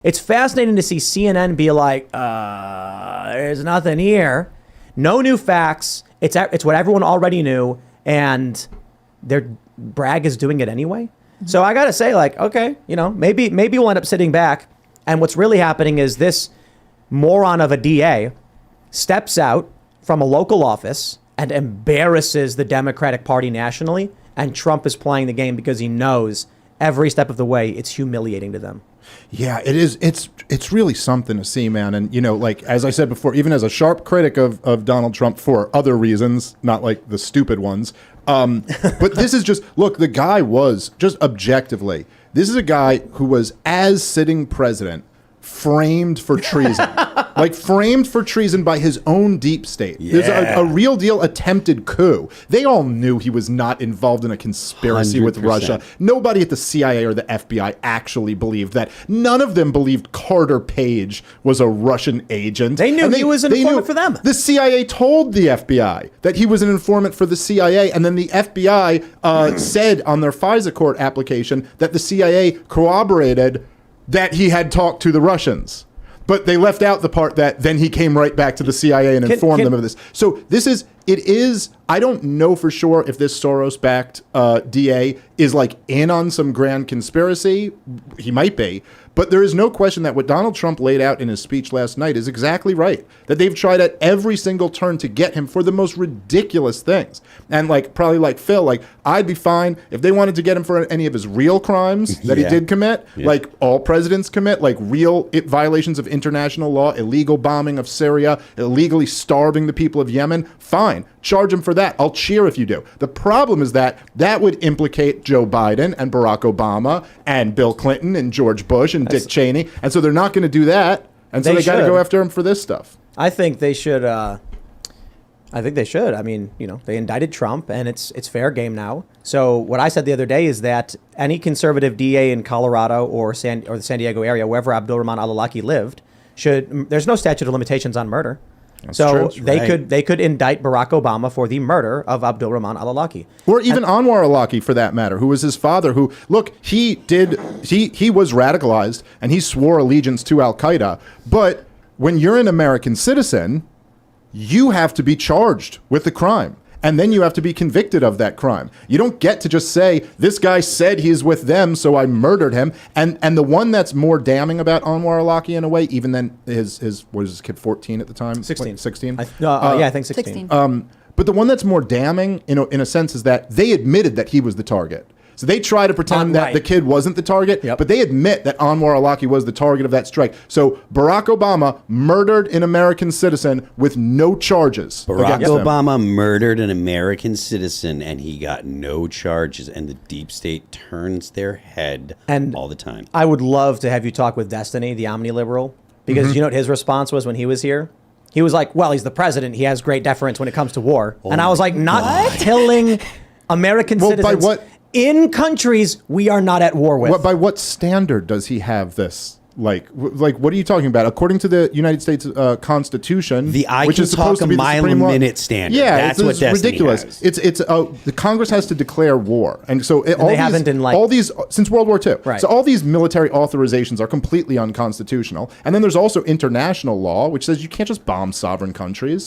It's fascinating to see CNN be like, there's nothing here. No new facts. It's what everyone already knew. And Bragg is doing it anyway. So I got to say, like, okay, maybe we'll end up sitting back. And what's really happening is this moron of a DA steps out from a local office and embarrasses the Democratic Party nationally. And Trump is playing the game because he knows every step of the way it's humiliating to them. Yeah, it is. It's really something to see, man. And, like, as I said before, even as a sharp critic of Donald Trump for other reasons, not like the stupid ones. But this is just, look, the guy was just objectively, this is a guy who was, as sitting president, framed for treason. Like framed for treason by his own deep state. Yeah. There's a real deal attempted coup. They all knew he was not involved in a conspiracy 100%. With Russia. Nobody at the CIA or the FBI actually believed that. None of them believed Carter Page was a Russian agent. They knew he was an informant for them. The CIA told the FBI that he was an informant for the CIA, and then the FBI said on their FISA court application that the CIA corroborated that he had talked to the Russians. But they left out the part that then he came right back to the CIA and informed them of this. So it is, I don't know for sure if this Soros-backed DA is like in on some grand conspiracy. He might be. But there is no question that what Donald Trump laid out in his speech last night is exactly right. That they've tried at every single turn to get him for the most ridiculous things. And probably like Phil, I'd be fine if they wanted to get him for any of his real crimes that he did commit, like all presidents commit, like real violations of international law, illegal bombing of Syria, illegally starving the people of Yemen. Fine. Charge him for that. I'll cheer if you do. The problem is that would implicate Joe Biden and Barack Obama and Bill Clinton and George Bush and Dick Cheney. And so they're not going to do that. And so they got to go after him for this stuff. I think they should. I mean, they indicted Trump and it's fair game now. So what I said the other day is that any conservative DA in Colorado or the San Diego area, wherever Abdulrahman al-Awlaki lived, there's no statute of limitations on murder. That's so true. They could indict Barack Obama for the murder of Abdulrahman al-Awlaki, or even Anwar al-Awlaki for that matter, who was his father. Who, look, he was radicalized and he swore allegiance to Al Qaeda. But when you're an American citizen, you have to be charged with the crime. And then you have to be convicted of that crime. You don't get to just say, this guy said he's with them, so I murdered him. And the one that's more damning about Anwar al-Awlaki in a way, even than his what was his kid, 14 at the time? 16. 16? I think 16. But the one that's more damning, in a sense, is that they admitted that he was the target. So they try to pretend that the kid wasn't the target, but they admit that Anwar al-Awlaki was the target of that strike. So Barack Obama murdered an American citizen with no charges. Barack Obama murdered an American citizen and he got no charges, and the deep state turns their head all the time. I would love to have you talk with Destiny, the omni-liberal, because you know what his response was when he was here? He was like, well, he's the president. He has great deference when it comes to war. And I was like, not killing American citizens. By what? In countries we are not at war with. By what standard does he have this? Like, what are you talking about? According to the United States Constitution, the I can talk a mile a minute standard. Yeah, that's what Destiny ridiculous. Has. It's the Congress has to declare war, and so all these since World War II. Right. So all these military authorizations are completely unconstitutional. And then there's also international law, which says you can't just bomb sovereign countries.